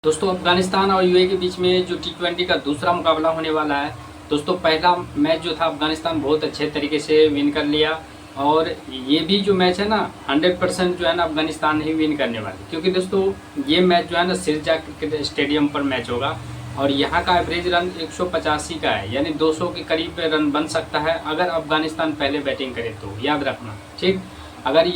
दोस्तों अफगानिस्तान और यूएई के बीच में जो टी20 का दूसरा मुकाबला होने वाला है। दोस्तों पहला मैच जो था अफगानिस्तान बहुत अच्छे तरीके से विन कर लिया और ये भी जो मैच है ना 100% जो है ना अफगानिस्तान ही विन करने वाली, क्योंकि दोस्तों ये मैच जो है ना सिरजा क्रिकेट स्टेडियम पर मैच होगा और यहाँ का एवरेज रन 185 का है, यानी 200 के करीब रन बन सकता है अगर अफगानिस्तान पहले बैटिंग करे तो याद रखना। ठीक, अगर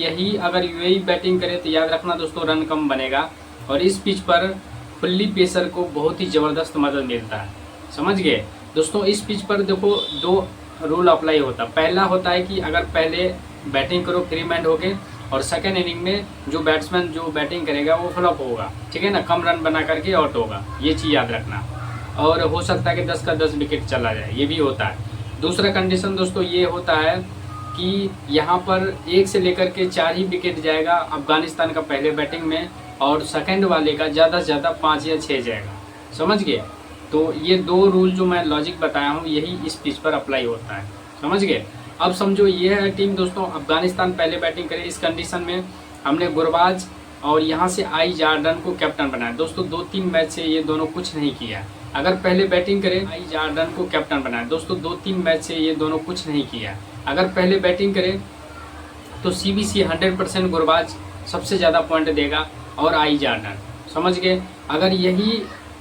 यूएई बैटिंग करे तो याद रखना दोस्तों रन कम बनेगा और इस पिच पर फुल्ली पेसर को बहुत ही ज़बरदस्त मदद मिलता है। समझ गए दोस्तों, इस पिच पर देखो दो रूल अप्लाई होता है। पहला होता है कि अगर पहले बैटिंग करो फ्री माइंड होके और सेकेंड इनिंग में जो बैट्समैन जो बैटिंग करेगा वो फ्लॉप होगा, ठीक है ना, कम रन बना करके आउट होगा, ये चीज़ याद रखना। और हो सकता है कि 10 का 10 विकेट चला जाए, ये भी होता है। दूसरा कंडीशन दोस्तों ये होता है कि यहाँ पर 1 से लेकर के 4 ही विकेट जाएगा अफगानिस्तान का पहले बैटिंग में और सेकंड वाले का ज़्यादा से ज़्यादा 5 या 6 जाएगा। समझ गए, तो ये दो रूल जो मैं लॉजिक बताया हूँ यही इस पिच पर अप्लाई होता है। समझ गए। अब समझो ये है टीम दोस्तों, अफगानिस्तान पहले बैटिंग करे। इस कंडीशन में हमने गुरबाज और यहाँ से आई जार्डन को कैप्टन बनाया। दोस्तों 2-3 मैच से ये दोनों कुछ नहीं किया। अगर पहले बैटिंग करे आई जार्डन को कैप्टन बनाया। दोस्तों 2-3 मैच से ये दोनों कुछ नहीं किया। अगर पहले बैटिंग करे तो सीबीसी 100% गुरबाज सबसे ज़्यादा पॉइंट देगा और आई जार्डन। समझ गए। अगर यही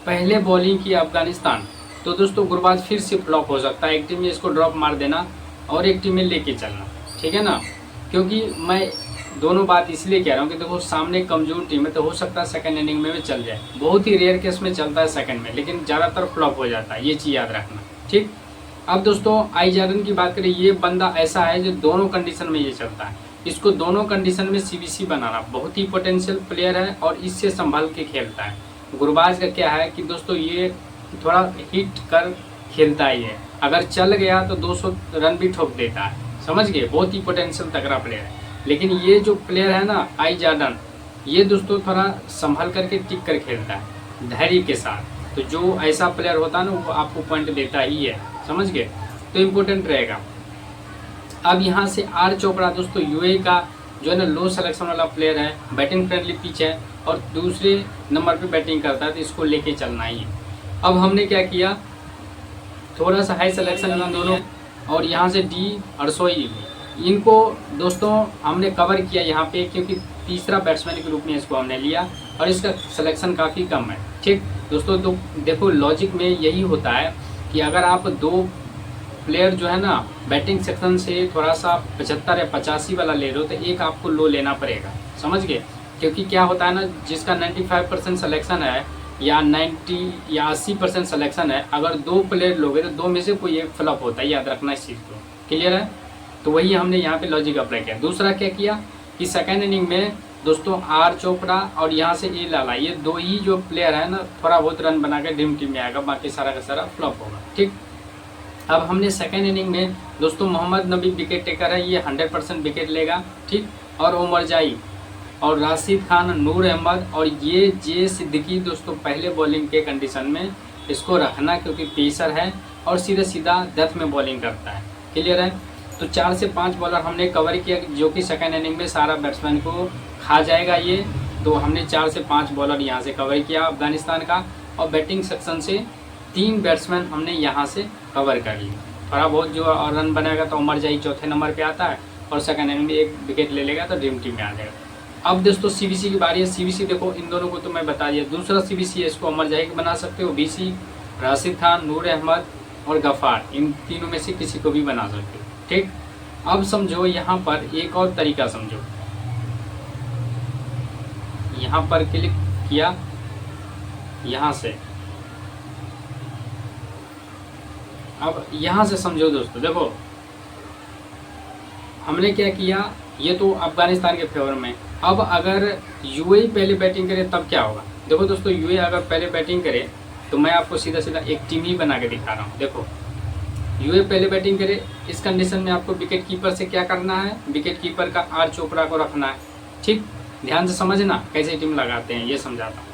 पहले बॉलिंग की अफगानिस्तान तो दोस्तों गुरबाज फिर से फ्लॉप हो सकता है। एक टीम में इसको ड्रॉप मार देना और एक टीम में लेके चलना, ठीक है ना। क्योंकि मैं दोनों बात इसलिए कह रहा हूँ कि देखो सामने कमजोर टीम है तो हो सकता है सेकंड इनिंग में भी चल जाए। बहुत ही रेयर केस में चलता है सेकंड में, लेकिन ज़्यादातर फ्लॉप हो जाता है, ये चीज़ याद रखना। ठीक, अब दोस्तों आई जार्डन की बात करें, ये बंदा ऐसा है जो दोनों कंडीशन में ये चलता है। इसको दोनों कंडीशन में सीबीसी बनाना, बहुत ही पोटेंशियल प्लेयर है और इससे संभाल के खेलता है। गुरबाज का क्या है कि दोस्तों ये थोड़ा हिट कर खेलता ही है, अगर चल गया तो 200 रन भी ठोक देता है। समझ गए, बहुत ही पोटेंशियल तगड़ा प्लेयर है। लेकिन ये जो प्लेयर है ना आई जार्डन, ये दोस्तों थोड़ा संभल करके टिक कर खेलता है धैर्य के साथ। तो जो ऐसा प्लेयर होता है ना वो आपको पॉइंट देता ही है। समझ गए, तो इम्पोर्टेंट रहेगा। अब यहाँ से आर चोपड़ा दोस्तों यूएई का जो है ना लो सिलेक्शन वाला प्लेयर है, बैटिंग फ्रेंडली पिच है और दूसरे नंबर पे बैटिंग करता है, तो इसको लेके चलना ही है। अब हमने क्या किया, थोड़ा सा हाई सिलेक्शन इन दोनों और यहाँ से डी अरसोई, इनको दोस्तों हमने कवर किया यहाँ पे, क्योंकि तीसरा बैट्समैन के रूप में इसको हमने लिया और इसका सिलेक्शन काफ़ी कम है। ठीक दोस्तों, तो देखो लॉजिक में यही होता है कि अगर आप दो प्लेयर जो है ना बैटिंग सेक्शन से थोड़ा सा 75 या 85 वाला ले रहे हो तो एक आपको लो लेना पड़ेगा। समझ गए, क्योंकि क्या होता है ना, जिसका 95% सिलेक्शन है या 90 या 80% सिलेक्शन है, अगर दो प्लेयर लोगे तो दो में से कोई एक फ्लॉप होता है, याद रखना इस चीज़ को। क्लियर है, तो वही हमने यहाँ पे लॉजिक अप्लाई किया। दूसरा क्या किया कि सेकेंड इनिंग में दोस्तों आर चोपड़ा और यहाँ से ए लाला, ये दो ही जो प्लेयर है ना थोड़ा बहुत रन बना के ड्रीम टीम में आएगा, बाकी सारा का सारा फ्लॉप होगा। ठीक, अब हमने सेकेंड इनिंग में दोस्तों मोहम्मद नबी विकेट टेकर है, ये 100% विकेट लेगा। ठीक, और उमर जाई और राशिद खान, नूर अहमद और ये जे सिद्दीकी दोस्तों पहले बॉलिंग के कंडीशन में इसको रखना, क्योंकि पेसर है और सीधा सीधा डेथ में बॉलिंग करता है। क्लियर है, तो 4 से 5 बॉलर हमने कवर किया, जो कि सेकेंड इनिंग में सारा बैट्समैन को खा जाएगा ये। तो हमने 4 से 5 बॉलर यहाँ से कवर किया अफगानिस्तान का, और बैटिंग सेक्शन से 3 बैट्समैन हमने यहाँ से कवर कर लिया। थोड़ा बहुत जो रन बनेगा तो उमर जाई चौथे नंबर पे आता है और सेकंड इनिंग में 1 विकेट ले लेगा तो ड्रीम टीम में आ जाएगा। अब दोस्तों सीबीसी की बारी है। सीबीसी देखो इन दोनों को तो मैं बता दिया। दूसरा सीबीसी है, इसको उमर जाई के बना सकते हो, बीसी, राशिद खान, नूर अहमद और गफ़ार, इन तीनों में से किसी को भी बना सकते हो। ठीक, अब समझो यहाँ पर एक और तरीका समझो। यहाँ पर क्लिक किया, यहाँ से अब यहाँ से समझो दोस्तों, देखो हमने क्या किया, ये तो अफगानिस्तान के फेवर में। अब अगर यूएई पहले बैटिंग करे तब क्या होगा। देखो दोस्तों यूएई अगर पहले बैटिंग करे तो मैं आपको सीधा सीधा एक टीम ही बना के दिखा रहा हूँ। देखो यूएई पहले बैटिंग करे, इस कंडीशन में आपको विकेट कीपर से क्या करना है, विकेट कीपर का आर चोपड़ा को रखना है। ठीक, ध्यान से समझना कैसे टीम लगाते हैं, ये समझाता हूँ।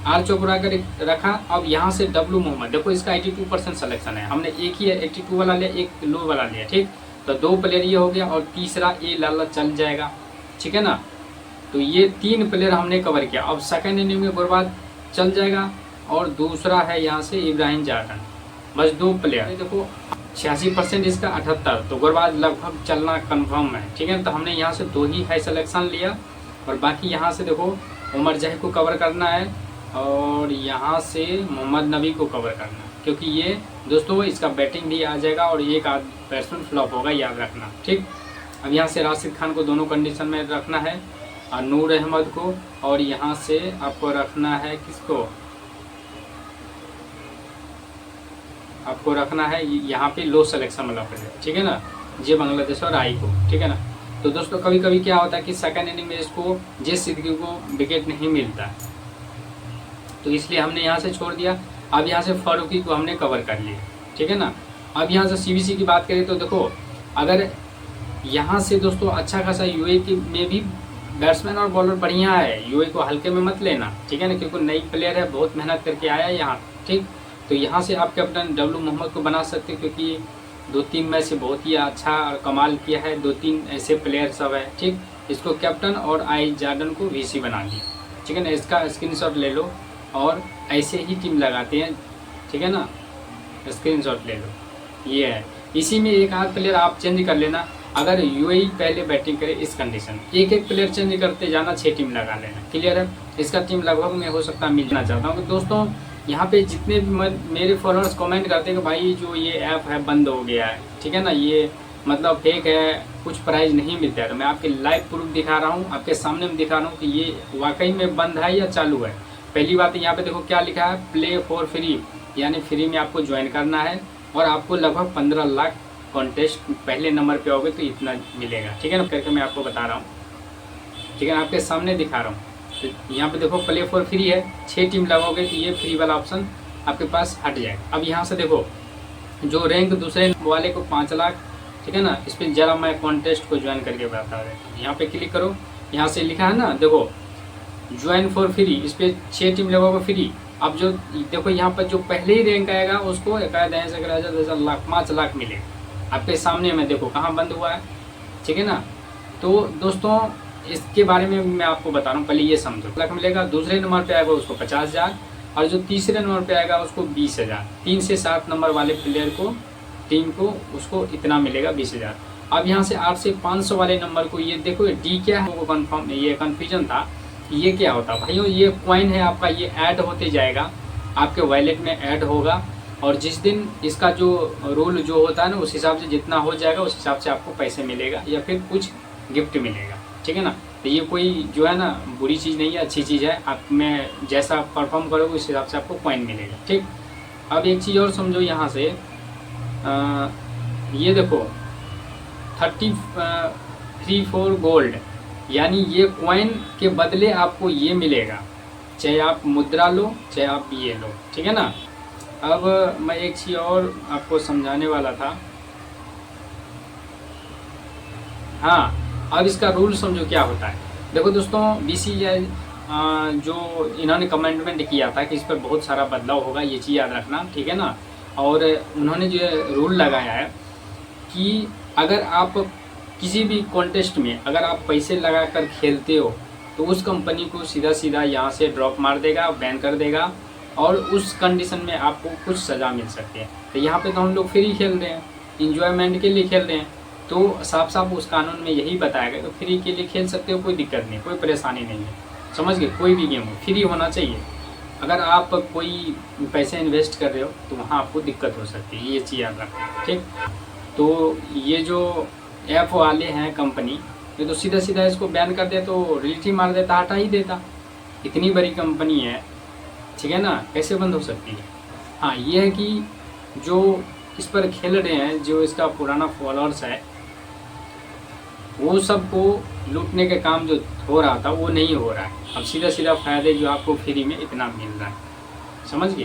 आर चोपड़ा का रखा। अब यहाँ से डब्लू मोहम्मद, देखो इसका 82% सिलेक्शन है, हमने एक ही 82 वाला लिया, एक लो वाला लिया। ठीक, तो 2 प्लेयर ये हो गया और तीसरा ए लाला चल जाएगा। ठीक है ना, तो ये 3 प्लेयर हमने कवर किया। अब सेकेंड इनिंग में गुरबाज चल जाएगा। और दूसरा है यहाँ से इब्राहिम जार्डन, बस 2 प्लेयर। देखो 86% इसका 78, तो गुरबाज लगभग चलना कंफर्म है, ठीक है। तो हमने यहाँ से 2 ही है सिलेक्शन लिया, और बाकी यहाँ से देखो उमर जाही को कवर करना है, और यहाँ से मोहम्मद नबी को कवर करना है, क्योंकि ये दोस्तों इसका बैटिंग भी आ जाएगा और एक आध बैट्समैन फ्लॉप होगा, याद रखना, ठीक। अब यहाँ से राशिद खान को दोनों कंडीशन में रखना है, और नूर अहमद को, और यहाँ से आपको रखना है किसको, आपको रखना है यहाँ पे लो सिलेक्शन वाला प्लेयर, ठीक है ना, जे बांग्लादेश और आई को, ठीक है ना। तो दोस्तों कभी कभी क्या होता है कि सेकंड इनिंग में इसको जे सिद्दीकी को विकेट नहीं मिलता है, तो इसलिए हमने यहाँ से छोड़ दिया। अब यहाँ से फारूकी को हमने कवर कर लिया, ठीक है ना। अब यहाँ से सीबीसी की बात करें तो देखो, अगर यहाँ से दोस्तों अच्छा खासा यूए में भी बैट्समैन और बॉलर बढ़िया है, यूए को हल्के में मत लेना, ठीक है ना, क्योंकि नई प्लेयर है, बहुत मेहनत करके आया है यहाँ, ठीक। तो यहाँ से आप कैप्टन डब्लू मोहम्मद को बना सकते हो, क्योंकि 2-3 मैच से बहुत ही अच्छा और कमाल किया है, 2-3 ऐसे प्लेयर सब है, ठीक। इसको कैप्टन और आई जार्डन को वीसी बना दिया, ठीक है ना। इसका स्क्रीनशॉट ले लो, और ऐसे ही टीम लगाते हैं, ठीक है ना, स्क्रीनशॉट ले लो, ये है। इसी में एक आध प्लेयर आप चेंज कर लेना, अगर यूएई पहले बैटिंग करे इस कंडीशन, एक प्लेयर चेंज करते जाना, 6 टीम लगा लेना, क्लियर है। इसका टीम लगभग में हो सकता है मिलना चाहता हूँ। तो दोस्तों यहाँ पे जितने भी मेरे फॉलोअर्स कमेंट करते हैं कि भाई जो ये ऐप है बंद हो गया है, ठीक है ना, ये मतलब फेक है, कुछ प्राइज़ नहीं मिलता है, तो मैं आपके लाइव प्रूफ दिखा रहा हूँ, आपके सामने में दिखा रहा हूँ कि ये वाकई में बंद है या चालू है। पहली बात यहाँ पे देखो क्या लिखा है, प्ले फॉर फ्री, यानी फ्री में आपको ज्वाइन करना है, और आपको लगभग 15 लाख कॉन्टेस्ट पहले नंबर पे आओगे तो इतना मिलेगा, ठीक है ना, करके मैं आपको बता रहा हूँ, ठीक है ना, आपके सामने दिखा रहा हूँ। तो यहाँ पे देखो प्ले फॉर फ्री है, 6 टीम लगाओगे तो ये फ्री वाला ऑप्शन आपके पास हट जाएगा। अब यहाँ से देखो जो रैंक दूसरे वाले को 5 लाख, ठीक है ना, इस पर जरा मैं कॉन्टेस्ट को ज्वाइन करके बता रहा हूँ। यहाँ पे क्लिक करो, यहाँ से लिखा है ना, देखो ज्वाइन फॉर फ्री, इस पर 6 टीम लगाओगे फ्री। अब जो देखो यहाँ पर जो पहले ही रैंक आएगा उसको 10 लाख 5 लाख मिलेगा, आपके सामने में देखो कहाँ बंद हुआ है, ठीक है ना। तो दोस्तों इसके बारे में मैं आपको बता रहा हूँ, पहले ये समझो, लाख मिलेगा। दूसरे नंबर पे आएगा उसको 50,000, और जो तीसरे नंबर पे आएगा उसको 20,000। 3 से 7 नंबर वाले प्लेयर को, टीम को, उसको इतना मिलेगा 20,000। अब यहाँ से 8 से 500 वाले नंबर को, ये देखो डी क्या है, वो कन्फर्म, ये कन्फ्यूजन था, ये क्या होता भाइयों, ये कॉइन है आपका, ये ऐड होते जाएगा, आपके वॉलेट में ऐड होगा, और जिस दिन इसका जो रूल जो होता है ना, उस हिसाब से जितना हो जाएगा उस हिसाब से आपको पैसे मिलेगा, या फिर कुछ गिफ्ट मिलेगा, ठीक है ना। तो ये कोई जो है ना बुरी चीज़ नहीं है, अच्छी चीज़ है, आप में जैसा परफॉर्म करोगे उस हिसाब से आपको कॉइन मिलेगा, ठीक। अब एक चीज़ और समझो, यहाँ से ये देखो 34 गोल्ड, यानी ये कॉइन के बदले आपको ये मिलेगा, चाहे आप मुद्रा लो चाहे आप ये लो, ठीक है ना। अब मैं एक चीज़ और आपको समझाने वाला था, हाँ, अब इसका रूल समझो क्या होता है। देखो दोस्तों BCCI जो इन्होंने कमेंटमेंट किया था कि इस पर बहुत सारा बदलाव होगा, ये चीज़ याद रखना, ठीक है ना। और उन्होंने जो रूल लगाया है कि अगर आप किसी भी कॉन्टेस्ट में अगर आप पैसे लगाकर खेलते हो तो उस कंपनी को सीधा सीधा यहाँ से ड्रॉप मार देगा, बैन कर देगा, और उस कंडीशन में आपको कुछ सज़ा मिल सकती है। तो यहाँ पे तो हम लोग फ्री खेल रहे हैं, इंजॉयमेंट के लिए खेल रहे हैं, तो साफ साफ उस कानून में यही बताया गया, तो फ्री के लिए खेल सकते हो, कोई दिक्कत नहीं, कोई परेशानी नहीं है, समझ गए। कोई भी गेम हो फ्री होना चाहिए, अगर आप कोई पैसे इन्वेस्ट कर रहे हो तो वहाँ आपको दिक्कत हो सकती है, ये चीज़ याद रखना, ठीक। तो ये जो ऐप वाले हैं कंपनी, ये तो सीधा सीधा इसको बैन कर दे तो रिलीटी मार देता, हटा ही देता, इतनी बड़ी कंपनी है, ठीक है ना, कैसे बंद हो सकती है। हाँ, ये है कि जो इस पर खेल रहे हैं, जो इसका पुराना फॉलोअर्स है, वो सबको लूटने के काम जो हो रहा था वो नहीं हो रहा है, अब सीधा सीधा फ़ायदे जो आपको फ्री में इतना मिल रहा है, समझ गए।